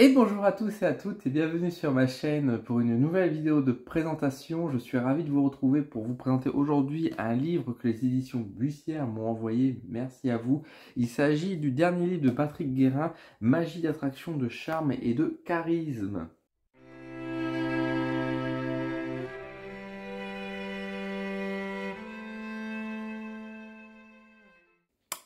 Et bonjour à tous et à toutes et bienvenue sur ma chaîne pour une nouvelle vidéo de présentation. Je suis ravi de vous retrouver pour vous présenter aujourd'hui un livre que les éditions Bussière m'ont envoyé. Merci à vous. Il s'agit du dernier livre de Patrick Guérin, Magie d'attraction, de charme et de charisme.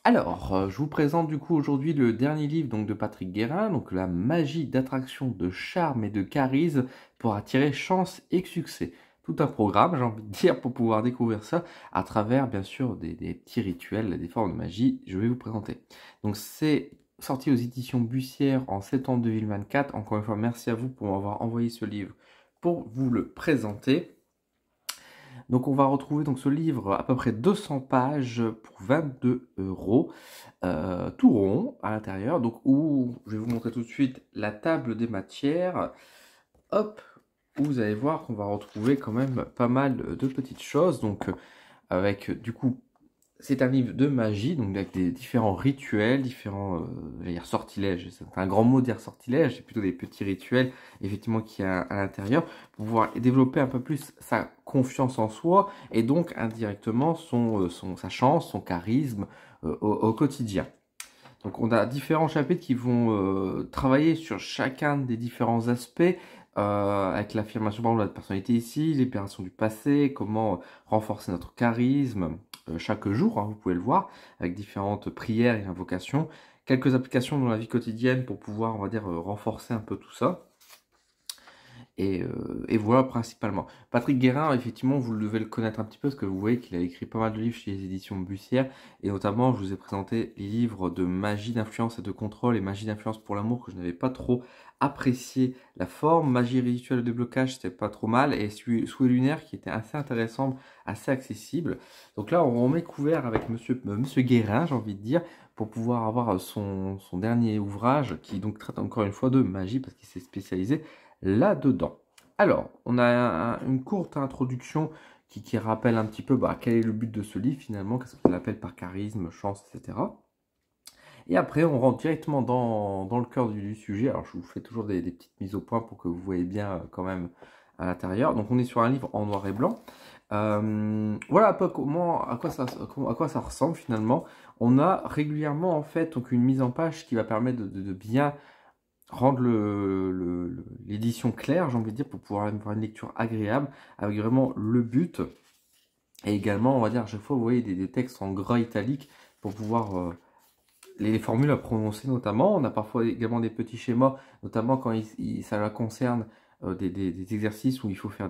Alors, je vous présente du coup aujourd'hui le dernier livre donc, de Patrick Guérin, donc la magie d'attraction, de charme et de charisme pour attirer chance et succès. Tout un programme, j'ai envie de dire, pour pouvoir découvrir ça à travers bien sûr des petits rituels, des formes de magie, je vais vous présenter. Donc c'est sorti aux éditions Bussière en septembre 2024. Encore une fois, merci à vous pour m'avoir envoyé ce livre pour vous le présenter. Donc on va retrouver donc ce livre à peu près 200 pages pour 22 €, tout rond à l'intérieur. Donc où je vais vous montrer tout de suite la table des matières. Hop, où vous allez voir qu'on va retrouver quand même pas mal de petites choses. Donc avec du coup, c'est un livre de magie, donc avec des différents rituels, différents sortilèges. C'est un grand mot dire sortilège, c'est plutôt des petits rituels effectivement qu'il y a à l'intérieur pour pouvoir développer un peu plus sa confiance en soi et donc indirectement sa chance, son charisme au quotidien. Donc on a différents chapitres qui vont travailler sur chacun des différents aspects, avec l'affirmation par exemple de la personnalité ici, l'épération du passé, comment renforcer notre charisme chaque jour, hein, vous pouvez le voir, avec différentes prières et invocations, quelques applications dans la vie quotidienne pour pouvoir, on va dire, renforcer un peu tout ça. Et voilà principalement. Patrick Guérin, effectivement, vous devez le connaître un petit peu parce que vous voyez qu'il a écrit pas mal de livres chez les éditions Bussière. Et notamment, je vous ai présenté les livres de magie d'influence et de contrôle et magie d'influence pour l'amour que je n'avais pas trop apprécié la forme. Magie rituelle de déblocage, c'était pas trop mal. Et Souhait lunaire qui était assez intéressant, assez accessible. Donc là, on remet couvert avec monsieur Guérin, j'ai envie de dire, pour pouvoir avoir son dernier ouvrage qui donc traite encore une fois de magie parce qu'il s'est spécialisé là-dedans. Alors, on a une courte introduction qui rappelle un petit peu quel est le but de ce livre finalement, qu'est-ce qu'il appelle par charisme, chance, etc. Et après, on rentre directement dans le cœur du sujet. Alors, je vous fais toujours des petites mises au point pour que vous voyez bien quand même à l'intérieur. Donc, on est sur un livre en noir et blanc. Voilà un peu à quoi ça ressemble finalement. On a régulièrement en fait donc une mise en page qui va permettre de bien rendre l'édition claire, j'ai envie de dire, pour pouvoir avoir une lecture agréable, avec vraiment le but. Et également, on va dire, à chaque fois, vous voyez des textes en gras italique pour pouvoir les formules à prononcer notamment. On a parfois également des petits schémas, notamment quand ça concerne des exercices où il faut faire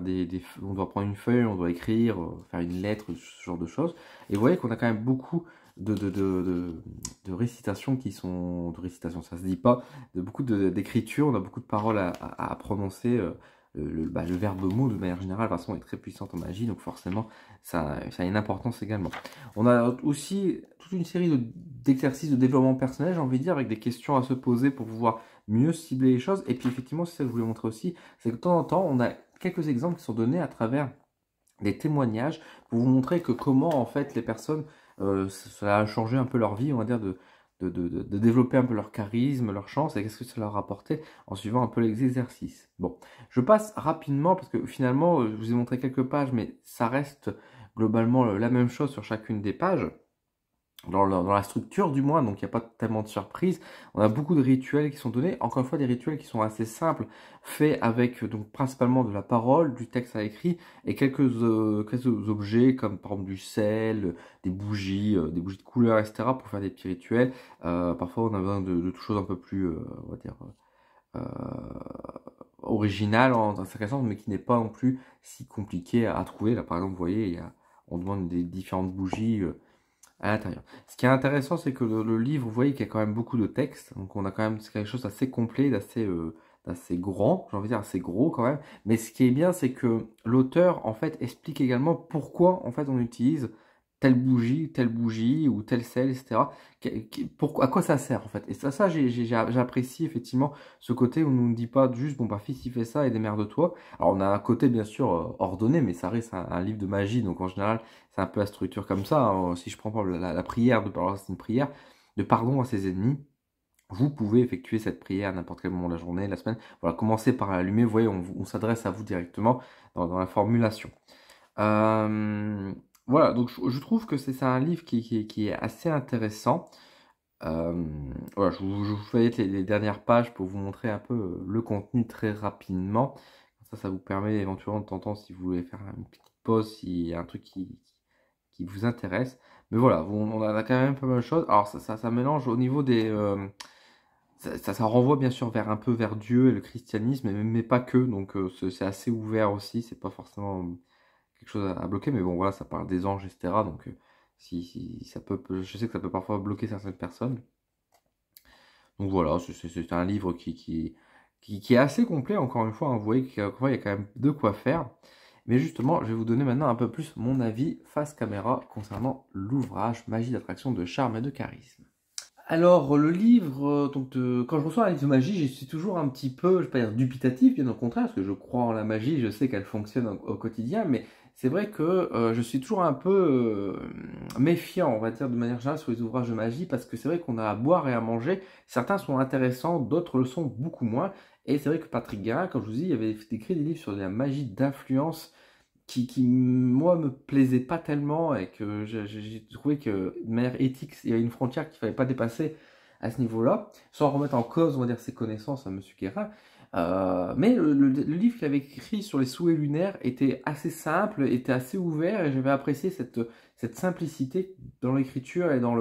on doit prendre une feuille, on doit écrire, faire une lettre, ce genre de choses. Et vous voyez qu'on a quand même beaucoup de récitations de récitations, ça se dit pas, beaucoup d'écriture, on a beaucoup de paroles à prononcer. Le verbe mot de manière générale, de toute façon, est très puissante en magie, donc forcément, ça a une importance également. On a aussi toute une série d'exercices de développement personnel, j'ai envie de dire, avec des questions à se poser pour pouvoir mieux cibler les choses. Et puis effectivement, c'est ça que je voulais montrer aussi, c'est que de temps en temps, on a quelques exemples qui sont donnés à travers des témoignages pour vous montrer que comment en fait les personnes, ça a changé un peu leur vie, on va dire, de développer un peu leur charisme, leur chance, et qu'est-ce que ça leur a apporté en suivant un peu les exercices. Bon, je passe rapidement parce que finalement, je vous ai montré quelques pages, mais ça reste globalement la même chose sur chacune des pages. Dans la structure du moins, donc il n'y a pas tellement de surprises. On a beaucoup de rituels qui sont donnés, encore une fois des rituels qui sont assez simples, faits avec donc principalement de la parole, du texte à écrit et quelques objets comme par exemple du sel, des bougies de couleur, etc. pour faire des petits rituels. Parfois on a besoin de choses un peu plus, on va dire, originales dans certains sens, mais qui n'est pas non plus si compliqué à trouver. Là par exemple, vous voyez, on demande des différentes bougies à l'intérieur. Ce qui est intéressant, c'est que le livre, vous voyez qu'il y a quand même beaucoup de texte, donc on a quand même quelque chose d'assez complet, d'assez grand, j'ai envie de dire assez gros quand même. Mais ce qui est bien, c'est que l'auteur en fait explique également pourquoi en fait on utilise telle bougie ou tel sel, etc. À quoi ça sert en fait. Et ça j'apprécie effectivement ce côté où on ne nous dit pas juste bon bah fils il fait ça et démerde-toi. Alors on a un côté bien sûr ordonné, mais ça reste un livre de magie, donc en général c'est un peu la structure comme ça. Hein. Si je prends la prière, c'est une prière de pardon à ses ennemis. vous pouvez effectuer cette prière à n'importe quel moment de la journée, de la semaine. Voilà, commencez par l'allumer. Vous voyez, on s'adresse à vous directement dans la formulation. Euh, voilà, donc je trouve que c'est un livre qui est assez intéressant. Euh, voilà, je vous fais les dernières pages pour vous montrer un peu le contenu très rapidement. Ça vous permet éventuellement de temps si vous voulez faire une petite pause, s'il y a un truc qui vous intéresse. Mais voilà, on a quand même pas mal de choses. Alors ça mélange au niveau des... ça renvoie bien sûr vers un peu vers Dieu et le christianisme, mais pas que. Donc c'est assez ouvert aussi, c'est pas forcément quelque chose à bloquer. Mais bon, voilà, ça parle des anges, etc. Donc si ça je sais que ça peut parfois bloquer certaines personnes. Donc voilà, c'est un livre qui est assez complet, encore une fois, hein. Vous voyez qu'il y a quand même de quoi faire. Mais justement, je vais vous donner maintenant un peu plus mon avis face caméra concernant l'ouvrage Magie d'attraction, de charme et de charisme. Alors, le livre, quand je reçois un livre de magie, je suis toujours un petit peu, je vais pas dire dubitatif, bien au contraire, parce que je crois en la magie, je sais qu'elle fonctionne au quotidien, mais c'est vrai que je suis toujours un peu méfiant, on va dire, de manière générale, sur les ouvrages de magie, parce que c'est vrai qu'on a à boire et à manger. Certains sont intéressants, d'autres le sont beaucoup moins. Et c'est vrai que Patrick Guérin, comme je vous dis, il avait écrit des livres sur la magie d'influence moi, me plaisait pas tellement et que j'ai trouvé que de manière éthique, il y avait une frontière qu'il fallait pas dépasser à ce niveau-là, sans remettre en cause, on va dire, ses connaissances à Monsieur Guérin. Mais le livre qu'il avait écrit sur les souhaits lunaires était assez simple, était assez ouvert et j'avais apprécié cette simplicité dans l'écriture et dans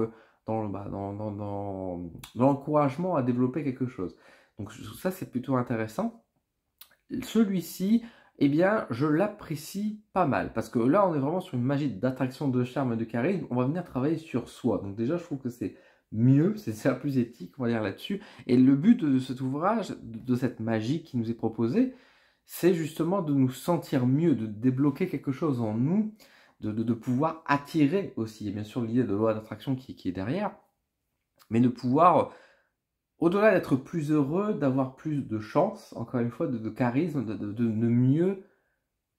l'encouragement à développer quelque chose. Donc ça, c'est plutôt intéressant. Celui-ci, eh bien, je l'apprécie pas mal. Parce que là, on est vraiment sur une magie d'attraction, de charme et de charisme. On va venir travailler sur soi. Donc déjà, je trouve que c'est mieux, c'est plus éthique, on va dire là-dessus. Et le but de cet ouvrage, de cette magie qui nous est proposée, c'est justement de nous sentir mieux, de débloquer quelque chose en nous, de pouvoir attirer aussi. Et bien sûr, l'idée de loi d'attraction qui est derrière, mais de pouvoir au-delà d'être plus heureux, d'avoir plus de chance, encore une fois, de charisme, de mieux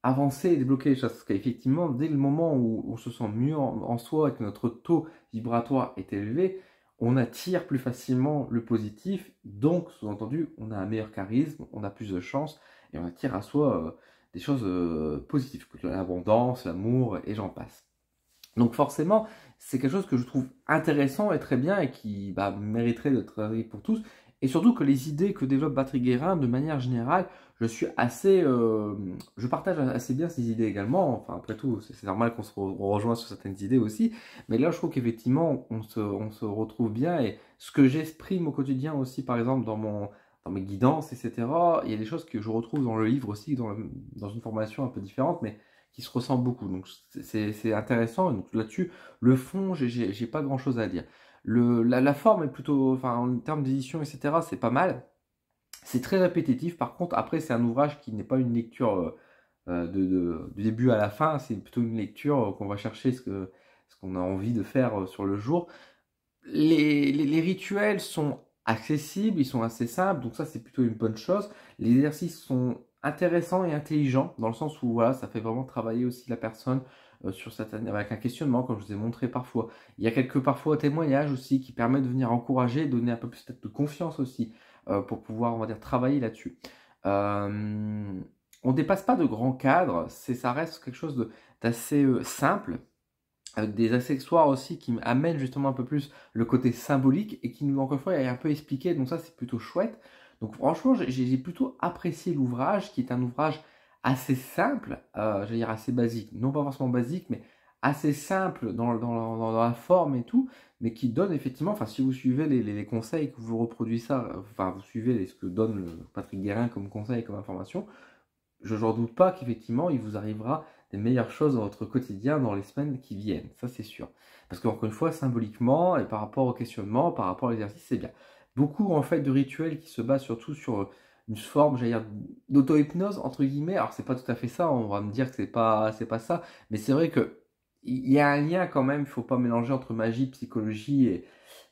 avancer et débloquer les choses. Parce qu'effectivement, dès le moment où on se sent mieux en soi et que notre taux vibratoire est élevé, on attire plus facilement le positif. Donc, sous-entendu, on a un meilleur charisme, on a plus de chance et on attire à soi des choses positives, l'abondance, l'amour et j'en passe. Donc forcément, c'est quelque chose que je trouve intéressant et très bien et qui mériterait de travailler pour tous. Et surtout que les idées que développe Patrick Guérin, de manière générale, je partage assez bien ces idées également. Enfin, après tout, c'est normal qu'on on rejoint sur certaines idées aussi. Mais là, je trouve qu'effectivement, on se retrouve bien. Et ce que j'exprime au quotidien aussi, par exemple, dans mes guidances, etc., il y a des choses que je retrouve dans le livre aussi, dans une formation un peu différente, mais qui se ressemble beaucoup. Donc c'est intéressant. Donc là-dessus, le fond, j'ai pas grand-chose à dire. La forme est plutôt, enfin en termes d'édition, etc., c'est pas mal. C'est très répétitif. Par contre, après, c'est un ouvrage qui n'est pas une lecture du début à la fin. C'est plutôt une lecture qu'on va chercher ce qu'on a envie de faire sur le jour. Les rituels sont accessibles, ils sont assez simples, donc ça c'est plutôt une bonne chose. Les exercices sont intéressants et intelligents, dans le sens où voilà, ça fait vraiment travailler aussi la personne avec un questionnement, comme je vous ai montré parfois. Il y a quelques parfois témoignages aussi qui permettent de venir encourager, donner un peu plus peut-être de confiance aussi, pour pouvoir, on va dire, travailler là-dessus. On ne dépasse pas de grands cadres, ça reste quelque chose d'assez simple, avec des accessoires aussi qui amènent justement un peu plus le côté symbolique et qui nous, encore une fois, est un peu expliqué. Donc ça, c'est plutôt chouette. Donc franchement, j'ai plutôt apprécié l'ouvrage, qui est un ouvrage assez simple, j'allais dire assez basique. Non pas forcément basique, mais assez simple dans la forme et tout, mais qui donne effectivement, enfin si vous suivez les conseils, que vous reproduisez ça, enfin vous suivez ce que donne Patrick Guérin comme conseil, comme information, je n'en doute pas qu'effectivement, il vous arrivera des meilleures choses dans votre quotidien dans les semaines qui viennent. Ça, c'est sûr. Parce qu'encore une fois, symboliquement, et par rapport au questionnement, par rapport à l'exercice, c'est bien. Beaucoup, en fait, de rituels qui se basent surtout sur une forme, j'allais dire, d'auto-hypnose, entre guillemets. Alors, c'est pas tout à fait ça, on va me dire que c'est pas ça. Mais c'est vrai que il y a un lien quand même, il faut pas mélanger entre magie, psychologie et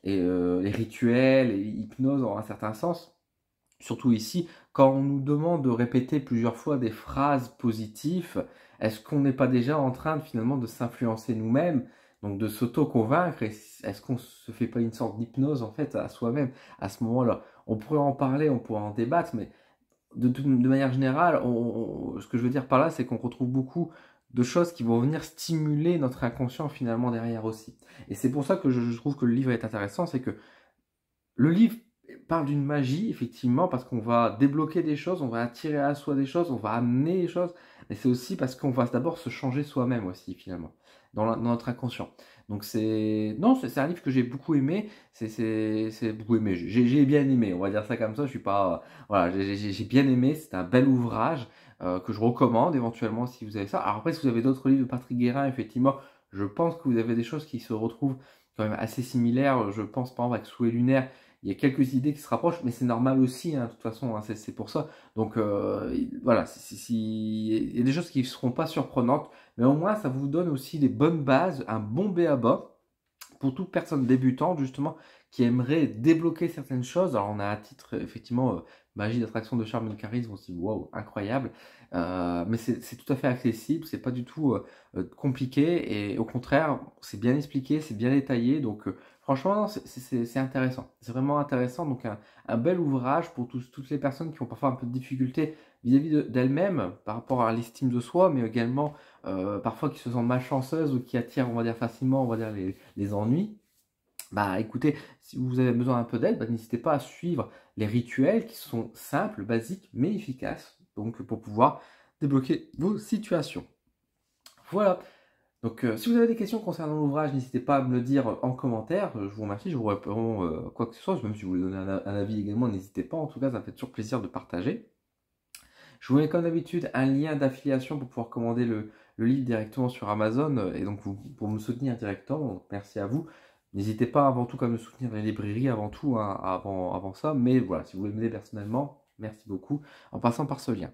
les rituels et hypnose en un certain sens. Surtout ici, quand on nous demande de répéter plusieurs fois des phrases positives, est-ce qu'on n'est pas déjà en train finalement de s'influencer nous-mêmes? Donc de s'auto-convaincre, est-ce qu'on se fait pas une sorte d'hypnose en fait à soi-même à ce moment-là? On pourrait en parler, on pourrait en débattre, mais de manière générale, ce que je veux dire par là, c'est qu'on retrouve beaucoup de choses qui vont venir stimuler notre inconscient finalement derrière aussi. Et c'est pour ça que je trouve que le livre est intéressant, c'est que le livre parle d'une magie, effectivement, parce qu'on va débloquer des choses, on va attirer à soi des choses, on va amener des choses, mais c'est aussi parce qu'on va d'abord se changer soi-même aussi, finalement, dans notre inconscient. Donc non, c'est un livre que j'ai beaucoup aimé, c'est beaucoup aimé, j'ai bien aimé, on va dire ça comme ça, je suis pas, voilà, j'ai bien aimé, c'est un bel ouvrage que je recommande éventuellement si vous avez ça. Alors après, si vous avez d'autres livres de Patrick Guérin, effectivement, je pense que vous avez des choses qui se retrouvent quand même assez similaires, je pense par exemple avec Souhait lunaire, il y a quelques idées qui se rapprochent, mais c'est normal aussi, hein, de toute façon, hein, c'est pour ça. Donc voilà, il y a des choses qui ne seront pas surprenantes, mais au moins ça vous donne aussi des bonnes bases, un bon b.a.-ba pour toute personne débutante justement qui aimerait débloquer certaines choses. Alors on a à titre effectivement magie d'attraction, de charme et de charisme, on se dit waouh, incroyable. Mais c'est tout à fait accessible, c'est pas du tout compliqué et au contraire c'est bien expliqué, c'est bien détaillé. Donc franchement non, c'est intéressant, c'est vraiment intéressant. Donc un bel ouvrage pour toutes les personnes qui ont parfois un peu de difficulté vis-à-vis d'elles-mêmes par rapport à l'estime de soi, mais également parfois qui se sentent malchanceuses ou qui attirent, on va dire facilement, on va dire les ennuis. Bah écoutez, si vous avez besoin d'un peu d'aide, bah, n'hésitez pas à suivre les rituels qui sont simples, basiques, mais efficaces, donc pour pouvoir débloquer vos situations. Voilà. Donc si vous avez des questions concernant l'ouvrage, n'hésitez pas à me le dire en commentaire. Je vous remercie, je vous réponds quoi que ce soit. Même si vous voulez donner un avis également, n'hésitez pas. En tout cas, ça me fait toujours plaisir de partager. Je vous mets comme d'habitude un lien d'affiliation pour pouvoir commander le livre directement sur Amazon et donc pour me soutenir directement. Donc, merci à vous. N'hésitez pas avant tout à me soutenir les librairies avant tout, hein, avant ça. Mais voilà, si vous voulez m'aider personnellement, merci beaucoup en passant par ce lien.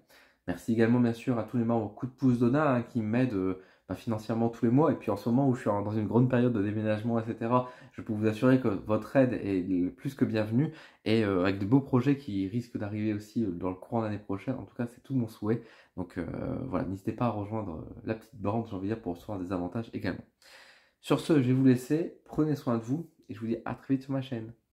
Merci également bien sûr à tous les membres Coup de pouce d'Ona, hein, qui m'aident financièrement tous les mois. Et puis en ce moment où je suis dans une grande période de déménagement, etc., je peux vous assurer que votre aide est plus que bienvenue et avec de beaux projets qui risquent d'arriver aussi dans le courant de l'année prochaine. En tout cas, c'est tout mon souhait. Donc voilà, n'hésitez pas à rejoindre la petite bande, j'ai envie de dire, pour recevoir des avantages également. Sur ce, je vais vous laisser. Prenez soin de vous et je vous dis à très vite sur ma chaîne.